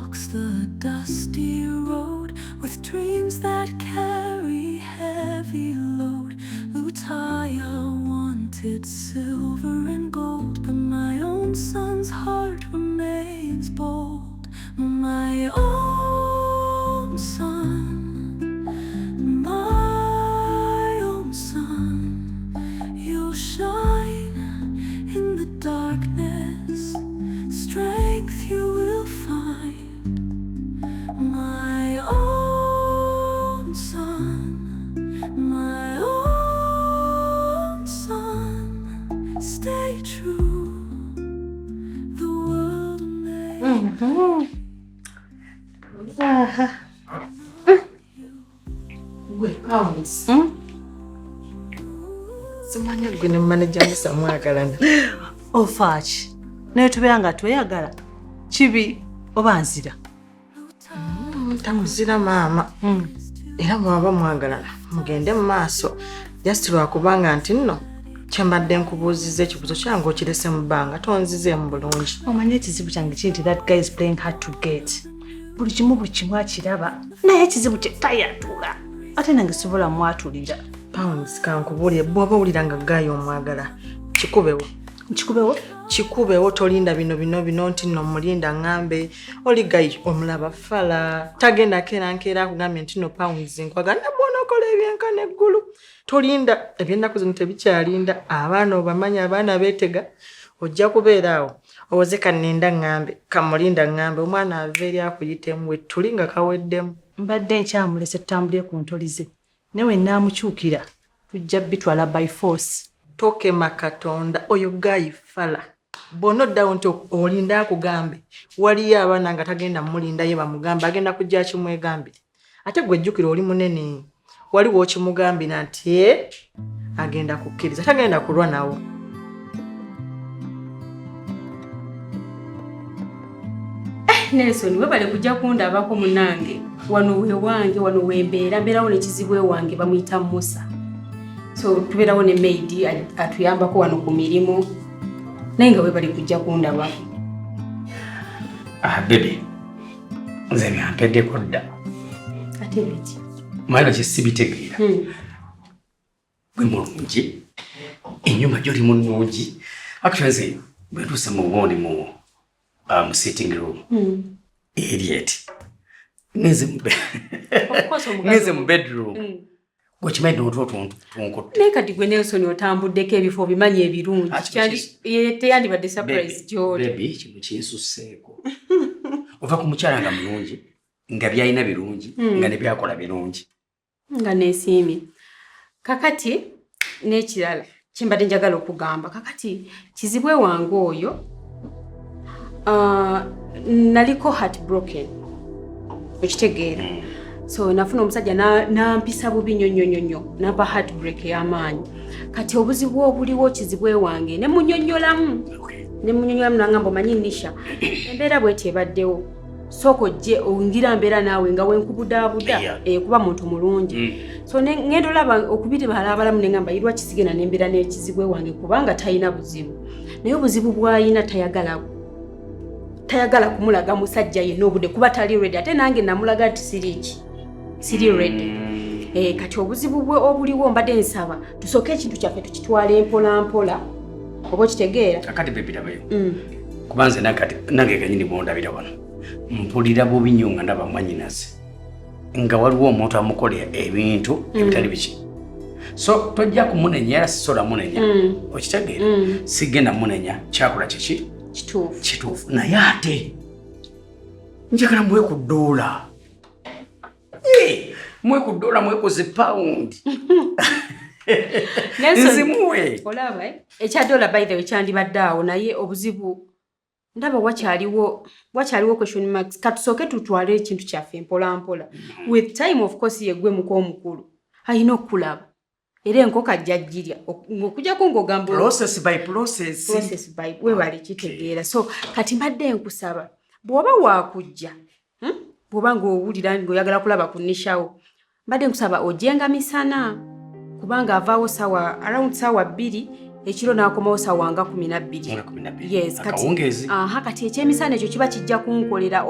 walks the dusty road with dreams that carry heavy load. Lutaya wanted silver and gold, but my own son's heart remains bold. My own son, my own son, you'll shine in the darkness, strength you will find. My own son, my own son, stay true. The world may Pounds. Simanya gwe ne manager musa mwagalana. Ofachi. Naye tubeera nga tweyagala. Kibi oba nzira. Tamuzira maama. Era bwaba mwagalana mugende mu maaso. Just lwakubanga nti nno kyembadde nkubuuzizza ekibuzo kyange okirese mu bbanga tonzize mu bulungi. Omanye ekizibu kyange kinti that guy is playing hard to get. Buli kimu akiraba. Naye ekizibu kye tayatula. Ate nange sobola mwatulira. Pounds kankubulye bw'oba owulira nga gaayo omwagala kikubewo. Nkikubewo? Kikubewo tolinda bino nti nno mulinda ngambe oli gayi omulaba fala tagenda kerankeera akugambye nti nno Pounds nkwagala nabwona okola ebyenkana eggulu tolinda ebyennaku zino tebikyalinda abaana obamanya abaana beetega ojja kubeera awo owoze kanninda ngambe kamulinda ngambe omwana ava eri akuyitemu we tuli nga kaweddemu. Mbadde nkyamulese tutambulye ku ntolize newe naamukyukira tujja bitwala by force. Tokema Katonda oyo gayi fala bono ddawo nti olinda akugambe waliyo abaana nga tagenda mulinda ye bamugambe agenda kujja kimwegambire ate gwe jjukira oli munene waliwo okimugambira nti agenda kukkiriza tagenda kulwa nawo. Nelson webale kujja kundabako munange wano wewange wano wembeera mbeerawo n'ekizibu ewange bamuyita Musa. So tubeerawo ne maid atuyambako wano ku mirimu naye nga webale kujja kundabako. Baby nze byampeddeko dda Ate biki? mwana kyesibitegeera gwe mulungi ennyumba gy'oli mulungi actually nze bwetuuse mu bundi mu sitting room Eliet ngeze mu bedroom gwekimaidde otwo tunkutte naye kati gwe Nelson otambuddeko ebifo bimanyi ebirungi teyandibadde surprise gy'oli. Baby kino kinsusseeko ova ku mukyala nga mulungi nga byalina birungi nga ne byakola birungi nga neesiimye. Kakati n'ekirala kyembadde njagala okugamba kakati kizibwe wange oyo naliko heartbroken okitegeera. So nafuna omusajja nampisa bubi nnyo nampa heartbreak ey'amaanyi. Kati obuzibu obuliwo kizibwe wange ne munnyonnyolamu nangamba omanyi Nisha embeera bw'eti ebaddewo sooka ojje ongira mbeera naawe nga wenkubudaabuda kuba muntu mulungi. So ngenda olaba okubiri bala abalamu ne ngamba yirwa kisigena n'embeera n'ekizibwe wange kubanga talina buzibu naye obuzibu bw'ayina tayagala kumulaga musajja yenna obudde kuba tali ready ate nange namulaga nti siri ready. Kati obuzibu bwe obuliwo mbadde nsaba tusooke ekintu kyaffe tukitwale mpola oba kitegeera. Kakati baby dabayo kubanze nange kanyini bwondabira wano mpulira bubi nnyo nga ndaba mwanyinaze nga waliwo omuntu amukolera ebintu ebitali biki. So tojja kumunenya era sisola munenya okitegeera sigenda munenya kyakola kiki kituufu naye ate njagala mwekudoola mwekuze pound nzimuwe olaba ekyadola by the way kyandibadde awo naye obuzibu ndaba wakyaliwo question marks. Katusooke tutwale ekintu kyaffe mpola with time of course yegwe muko omukulu ayina okulaba era enkoka jjajjirya okujjako ng'ogamba process by webale kitegeera. So kati mbadde nkusaba bw'oba waakujja bw'oba ng'owulira ng'oyagala kulaba ku Nishawo mbadde nkusaba ojenga misana kubanga avaawo around sawa 2 ekiro n'akomawo ssaawa nga 12. Yes, kati ekyemisana ekyo kiba kijja kunkolera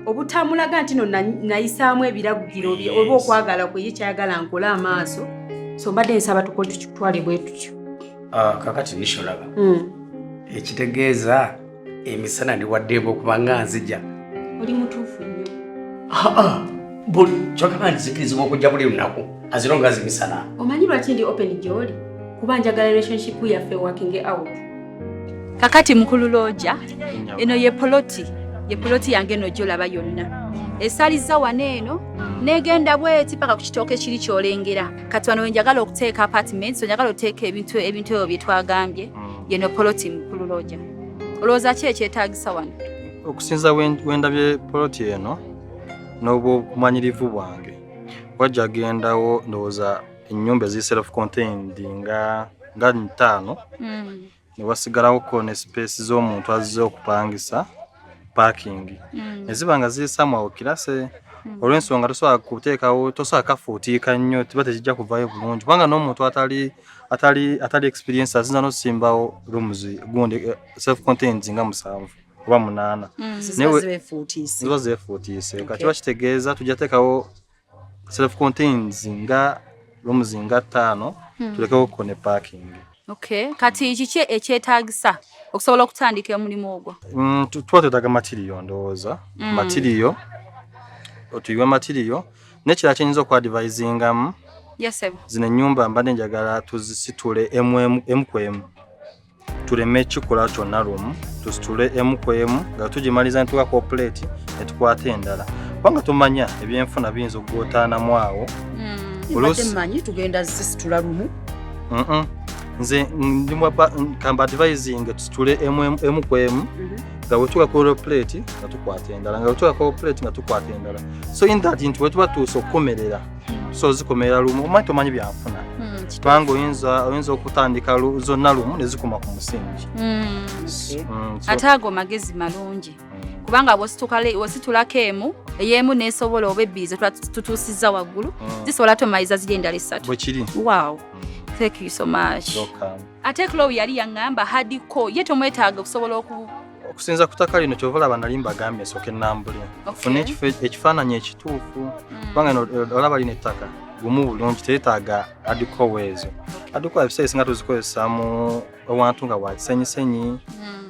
obutamulaga nti no nayisaamu ebiragiro bye oba okwagala kwe ye kyayagala nkole amaaso. So mbadde nsaba tukitwale bwe tutyo. Kakati nisholaba. Ekitegeeza emisana ndiwaddeeko okuba nga nzija. Oli mutuufu nnyo. Buli kyokka nzikirizibwa okujja buli lunaku azironga zimisana. Omanyi lwaki ndi open gy'oli? Kuba njagala relationship yaffe working out. Kakati mukulu Looja, eno ye poloti yange no gyolaba yonna. Esaliza wano eno negenda bweti paka ku kitooke kiri kyolengera. Kati wano wenjagala okuteeka apartments, njagala oteeka ebintu ebyo bye twagambye. Yeno poloti mukulu Looja. Olowooza ki ekyetaagisa wano? Okusinza wendabye poloti eno n'obumanyirivu bwange wajja gendawo ndowooza ennyumba ezi self-contained nga 5 ne wasigalawo ne space z'omuntu azze okupangisa parking eziba nga ziri somewhere kirase olw'ensonga tosobola kuteekawo tosobola kafuutiika nnyo tiba tekijja kuvaayo bulungi kubanga n'omuntu atali experience azinza n'osimbawo rooms gundi self-contained nga 7 oba 8 ziba zeefuutiise kati bakitegeeza tujja teekawo self-contained nga rooms nga 5 tulekewo ko ne parking. Okay, kati kiki ekyetaagisa okusobola okutandika omulimu ogwo? Tuba twetaaga material ndowooza material otuyiwe material n'ekirala kyenyinza okwadvisingamu zino ennyumba mbadde njagala tuzisitule emu ku emu tuleme ekikola kyonna lumu tusitule emu ku emu nga tugimaliza ne tukakoplate ne tukwata endala kubanga tumanya ebyenfuna biyinza okugootaanamu awo manyi tugenda zisitula lumu nze kamba advising tusitule emu ku emu nga wetukakola plate nga tukwata endala nga wetukakola plate nga tukwata endala so in that nti wetuba tuusa okukomerera so zikomerera lumu omanyi tomanyi byanfuna kubanga oyinza okutandika zonna lumu nezikoma ku musingi ate ago magezi malungi kubanga bwositulako eyemu nesobola oba ebbiizi tutuusiza waggulu zisobola tomaliza ziri endala 3 bwekiri. Wow, thank you so much. Ate Chloe yali yaŋŋamba hadiko ye tomwetaaga okusobola okusinza ku ttaka lino kyova olaba nali mbagambye esooka ennambule funa ekifaananyi ekituufu kubanga olaba lino ettaka gumu bulungi teetaaga adiko weezo adiko ebiseera ebisinga tuzikozesa mu awantu nga wakisenyisenyi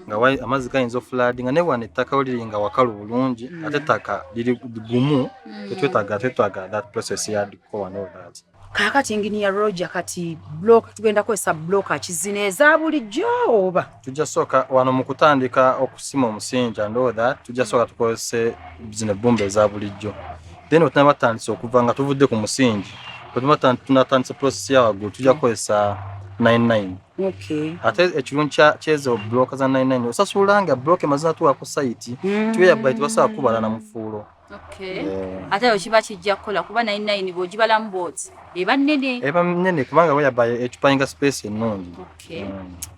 nga amazzi gayinza ofuladi nga newana ettaka oliri nga wakalu bulungi ate ettaka liri gumu tetwetaaga that process ya adiko and all that. Kakati engineer Roger kati tugenda kwesa bloka kizina eza bulijjo oba tujja sooka wano mu kutandika okusima omusingi and all that tujja sooka tukozese zino ebbumba eza bulijjo then otunaba batandise okuva nga tuvudde ku musingi tunatandisa process ya waggulu tujja kukozesa 99. Okay. Ate ekirungi kyezo bloka za 99 osasulanga bloka emazina tuwa ku site kibeera baiti basobola kubala na mufuulo. Okay. Ate okiba kijja kukola kuba 99 bw'ogibalamu booti eba nnene kubanga weyabaye ekipayinga space ennungi. Okay.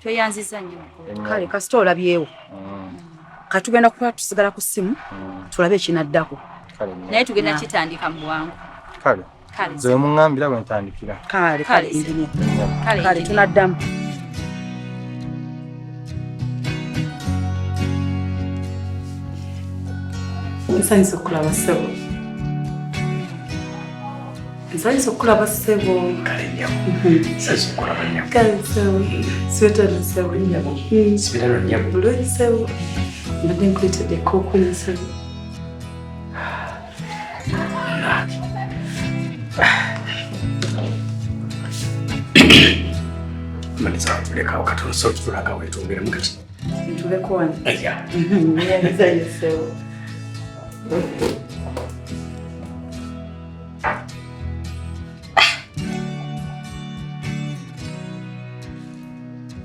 Tweyanziza nnyo. Kale kasita olabyewo kati tugenda kuba tusigala ku ssimu tulabe ekinaddako naye tugenda kitandika mu bwangu. Kale ze muŋŋambira bwe ntandikira. Kale tunaddamu. Nsanyusa okulaba ssebo. Nsanyusa okulaba ssebo. Kale nnyo. Nsanyusa okulaba nnyo. Kale ssebo. Siwetala ssebo nnyabo. Sibitalo nnyabo. Bulungi ssebo. Mbadde nkuleetedde ekkookolo ssebo. Maliza tulekawo katono so tutulaga wetumbire mukati. Ntuleko wano. Aya. Nyanyiza ssebo.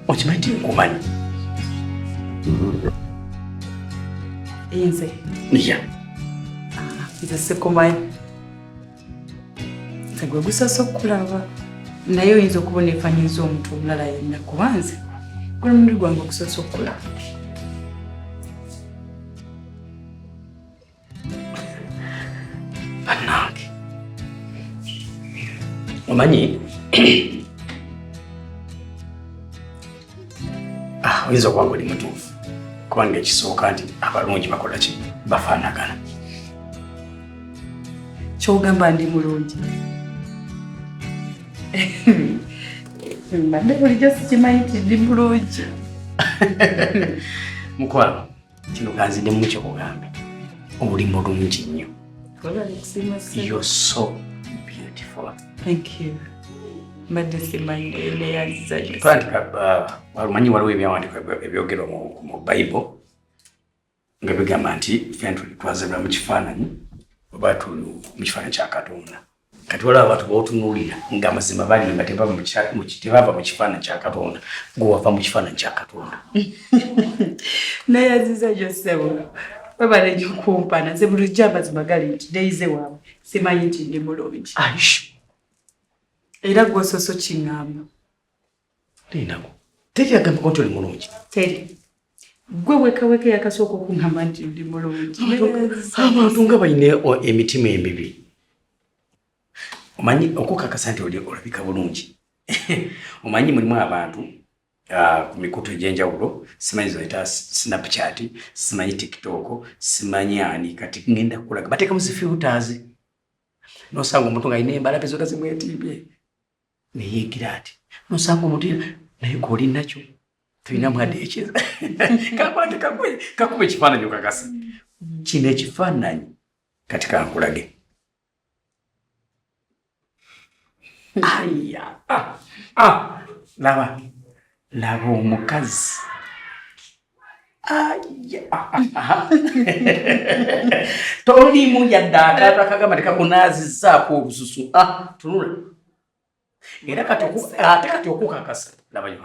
Okimanyi nti nkumanyi? Nze. Iya. Nze sikumanyi. Nze gwe gusoose okukulaba. Naye oyinza okuba oneefaanyiza omuntu omulala yenna kuba nze gwe mulundi gwange okusoose okukulaba. Bannange. Omanyi oyinza okuba ng'oli mutuufu kubanga ekisooka nti abalungi bakola ki bafaanagana. Kyogamba ndi mulungi. Mbadde bulijjo sikimanyi nti ndi mulungi. Mukwano kino kanziddemu kyekugambe oli mulungi nnyo. You're so beautiful. Thank you. Mbadde simanyi neyanziza gyo. Walumanyi waliwo ebyawandiika ebyogerwa mu Bayibuli nga bigamba nti ffe twazibwa mu kifaananyi oba tuli mu kifaananyi kya Katonda. Kati waliwo abantu b'otunuulira ng'amazima bali nga tebava mu kifaananyi kya Katonda, ng'owava mu kifaananyi kya Katonda. Neyanziza gyo ssebo. Babala ennyo kumpana nze bulijjo amazima gali nti ndeyize waabwe simanyi nti ndi mulungi. Aisha. Era gwososo kiŋŋamba. Linako. Tekyagamba nti oli mulungi. Teri. Gwe wekaweka yakasooka okuŋŋamba nti ndi mulungi. Abantu nga balina emitima emibi. Omanyi okukakasa nti olabika bulungi. Omanyi mulimu abantu ku mikutu egy'enjawulo, simanyi zoyita Snapchat, simanyi TikTok, simanyi ani, kati ngenda kukulaga bateekamu zifilters. Nosanga omuntu nga alina embalabe zonna zimwetimbye. Neyeegira ati nosanga omuntu naye g'oli nakyo tulina mwadde ekiza. Kakwate kakube ekifaananyi okakasa. Kino ekifaananyi kati kankulage. Aya. Laba omukazi. Aya. Tolimu yadde akaato akagamba tekakunaazizzaako obususu. Tunula. Era kati okukakasa. Labayo,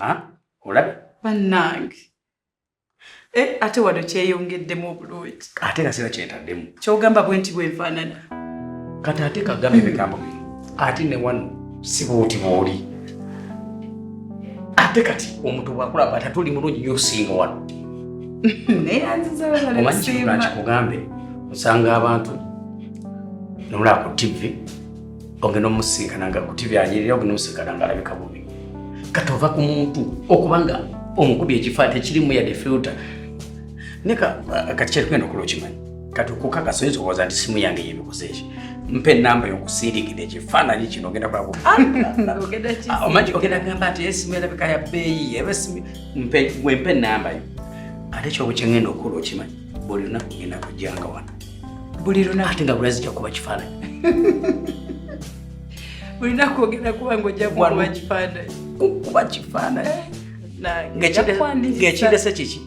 olabe? Bannange. Ate wano kyeyongeddemu obulungi. Ate kaseera kyetaddemu. Kyogamba bwe nti bwenfaanana. Kati ate kagamba ebigambo bino. Ate ne wano si bwoti bw'oli. Ate kati omuntu bw'akulaba ati ate oli mulungi nnyo osinga wano. Neyanziza babala omanyi kino nakikugambe osanga abantu nomulaba ku TV ogenda omusinkana nga ku TV anyirira ogenda omusinkana nga alabika bubi. Kati ova ku muntu okubanga omukubi ekifaata ekirimu yadde filter. Kati kyerigenda okulola okimanyi. Kati okukakasa oyinza okuwoza nti simu yange yebikoze ekyo. Mpe ennamba y'okusiirikira ekifaananyi kino ogenda kulaba omanyi ogenda kugamba nti esimu erabika ya bbeeyi mpe ennamba yo. Ate kyobo kyengenda okukola okimanyi buli lunaku ngenda kujjanga wano. Buli lunaku ate nga buli zijja kuba kifaananyi. Buli lunaku ogenda kuba ng'ojja kuba kifaananyi. Kuba kifaananyi. Ng'ekindese kiki?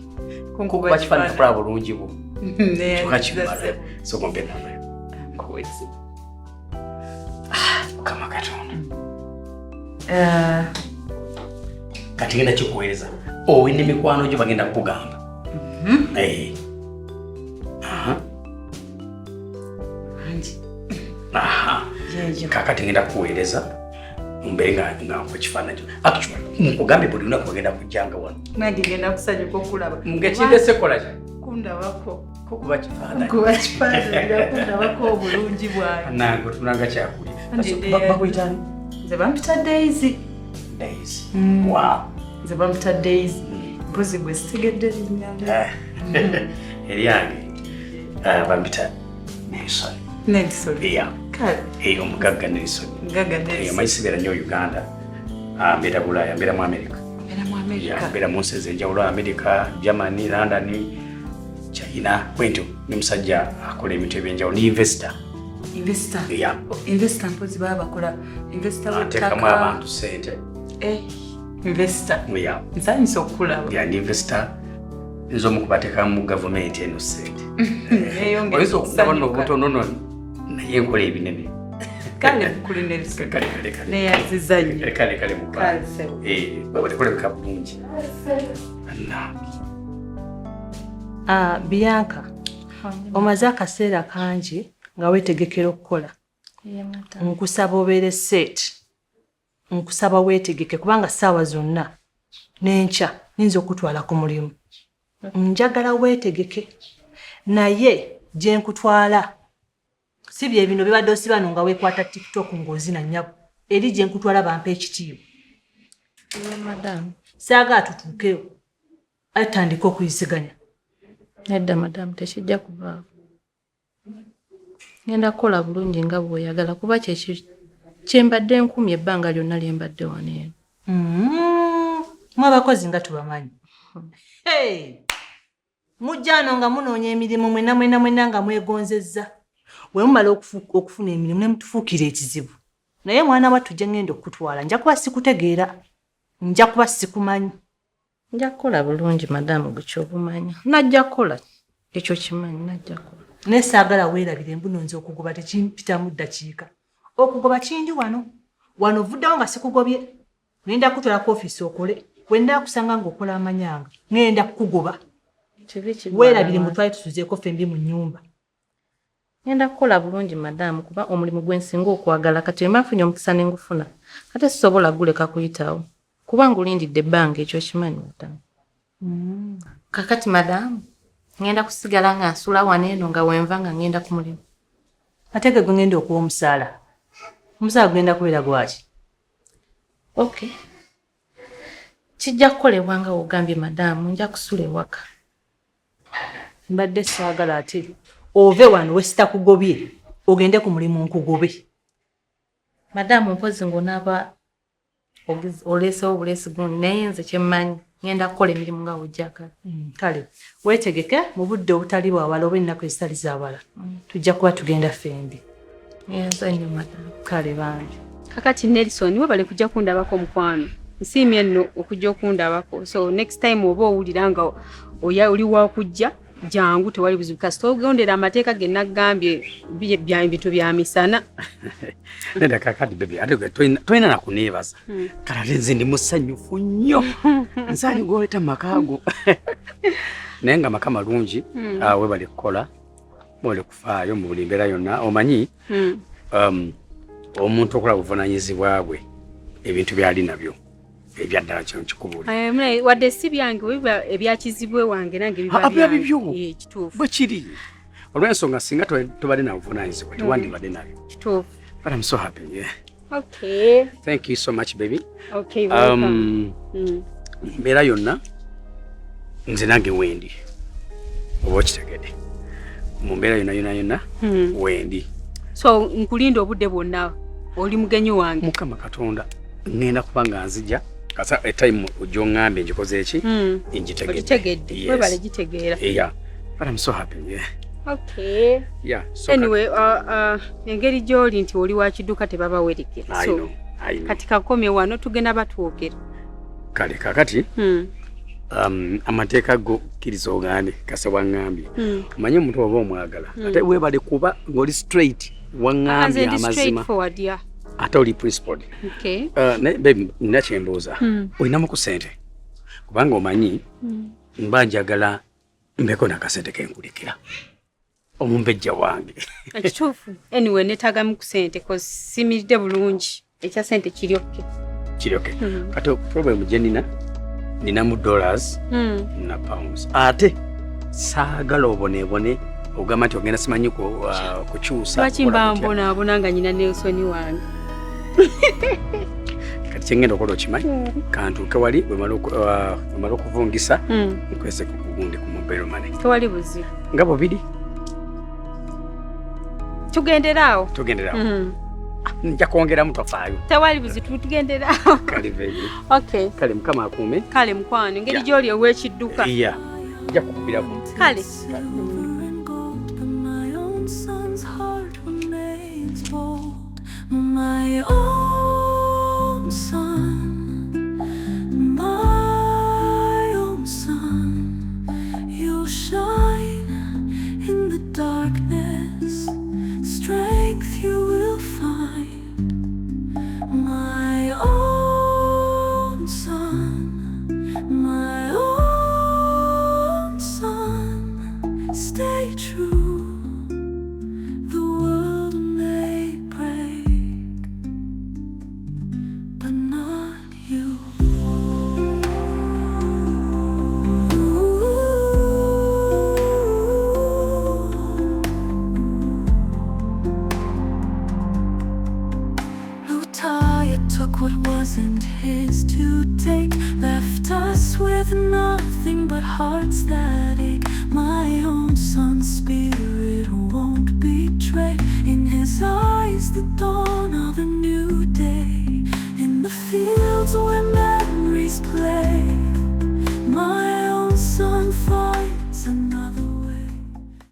Kuba kifaananyi kulaba bulungi bwo. Kyokka kimala. Sooka ompe ennamba yo. Mukama Katonda. Kati ngenda kikuweereza. Owe n'emikwano gyo bagenda kukugamba. Kakati ngenda kukuweereza mbeere nga nkuwa ekifaananyi kyo. Actually nkugambe buli lunaku bagenda kujjanga wano. Nange ngenda kusanyuka okulaba. Ng'ekindese kola ki? Kundabako. Kuba kifaananyi. Kuba kifaananyi kundabako obulungi bwayo. Nange otunanga kyakulya. Bakuyitani? Nze bampita Daisy. Daisy. Wow. Nze bampita Daisy. Mpozi gwe sitegedde linnya. Eryange bampita Nelson. Nelson. Kale. Omugagga Nelson. Omugagga Nelson. Omanyi sibeera nnyo Uganda. Mbeera Bulaaya, mbeera mu America. Mbeera mu America. Mbeera mu nsi ez'enjawulo, America, Germany, London, China. Bwentyo ne musajja akola ebintu eby'enjawulo. Ni investor. Investor. Yeah. Investor mpozi baba bakola investor w'ettaka. Ateekamu abantu ssente. Investor. Yeah. Nsanyusa okulaba. Yeah, ni investor. Nzo mu kubateeka mu government eno ssente. Oyinza okusaba n'obutonono naye nkola ebinene. Kale kuli Nelson. Kale. Neyanziza nnyo. Kale mukwana. Bwebale kulabika bulungi. Bianca, omaze akaseera kangi nga weetegekera okukola. Nkusaba obeere set. Nkusaba weetegeke kubanga ssaawa zonna n'enkya nnyinza okutwala ku mulimu. Njagala weetegeke naye gye nkutwala si bye bino bibadde osibano nga weekwata TikTok ng'ozina nnyabo. Eri gye nkutwala bampa ekitiibwa. Saaga tutuukeyo. atandika okuyisiganya. Nedda madamu tekijja kubaawo. Ngenda kukola bulungi nga bw'oyagala kuba kyembadde nkumye ebbanga lyonna lye mbadde wano eno. Mwe abakozi nga tubamanyi. Mujja wano nga munoonya emirimu mwena nga mwegonzezza. Bwe mumala okufuna emirimu ne mutufuukira ekizibu. Naye mwana wattu gye ngenda okutwala nja kuba sikutegeera. Nja kuba sikumanyi. Nja kukola bulungi madamu gukyo obumanya. Najja kukola ekyo kimanyi najja kukola. Ne saagala weerabire mbuno nze okugoba tekimpitamu ddakiika. Okugoba kindi wano. Wano vuddawo nga sikugobye. Ngenda kutwala ku ofiisi okole. Wenda kusanga ng'okola amanyanga. Ngenda kukugoba. Weerabire mutwale tutuzeeko fembi mu nnyumba. Ngenda kukola bulungi madamu kuba omulimu gwensinga okwagala kati mbafunye omukisa ne ngufuna. Kati sisobola guleka kuyitawo. Kuba ngulindidde ebbanga ekyo kimanyi madamu. Kakati madamu ngenda kusigala nga nsula wano eno nga wenva nga ngenda ku mulimu. Ate ge ngenda okuwa omusaala. Omusaala gugenda kubeera gwaki? Okay. Kijja kukolebwa nga ogambye madamu nja kusula ewaka. Mbadde saagala ate ove wano we sitakugobye ogende ku mulimu nkugobe. Madamu mpozi ng'onaaba oleesewo obuleesi gundi naye nze kyemmanyi ngenda kukola emirimu nga wojjaka. Kale weetegeke mu budde obutali bwawala oba ennaku ezitali zaawala. Tujja kuba tugenda fembi. Nze nnyo madamu. Kale bangi. Kakati Nelson webale kujja kundabako mukwano. Nsiimye nno okujja okundabako. So next time oba owulira nga oli wa kujja jangu tewali buzibu kasita ogondera amateeka ge nagambye bintu bya misana. Nenda kakati baby ate toyina na kuneebaza. Kala nze ndi musanyufu nnyo. Nzali gwoleta makago. Naye nga maka malungi webale kukola mwole kufaayo mu buli mbeera yonna omanyi omuntu okola buvunaanyizibwa bwe ebintu byali nabyo ebyaddala kino kikubuli. Wadde si byange biba ebyakizibwe wange nange biba byange. Kituufu. Bwe kiri. Olw'ensonga singa tobadde na buvunaanyizibwa tewandibadde nabyo. Kituufu. But I'm so happy. Yeah. Okay. Thank you so much baby. Okay, welcome. Mbeera yonna nze nange wendi. Oba okitegedde. Mu mbeera yonna wendi. So nkulinda obudde bwonna oli mugenyi wange. Mukama Katonda ngenda kubanga nzija kasa time ojongambe njikoze eki njitegedde. Webale gitegeera. Yeah. But I'm so happy. Yeah. Okay. Yeah. So anyway, engeri gy'oli nti oli wa kidduka tebabawerekera. So kati kakomye wano tugenda batwogera. Kale kakati amateeka go kiriza ogande kasa wangambye. Manye omuntu oba omwagala. Ate webale kuba ng'oli straight wangambye amazima. Straight forward, yeah. Ate oli principled. Okay. Baby nakyembuuza. Olinamu ku ssente. Kubanga omanyi mba njagala mbeko n'akasente kenkulikira. Omumbejja wange. Ekituufu. Anyway netagamu ku ssente cause simiridde bulungi. Ekya ssente kiryokke. Kiryokke. Kati problem gye nina mu dollars na pounds. Ate saagala obonebone ogamba nti ogenda simanyi kukyusa. Lwaki mba mbona nga nyina Nelson wange. Kati kyengenda okola okimanyi kantuuke wali bwemala okuvungisa nkwese kukugundi ku mobile money. Tewali buzibu. Nga bubiri. Tugenderaawo. Nja kwongeramu tofaayo. Tewali buzibu tugenderaawo. Kale baby. Okay. Kale mukama akuume. Kale mukwano engeri gy'oli ow'ekidduka. Yeah. Nja kukubirako. Kale. My own son, my own son, you'll shine in the darkness, strength you will find. My own son, my own son, stay true. What wasn't his to take left us with nothing but hearts that ache. My own son's spirit won't betray. In his eyes the dawn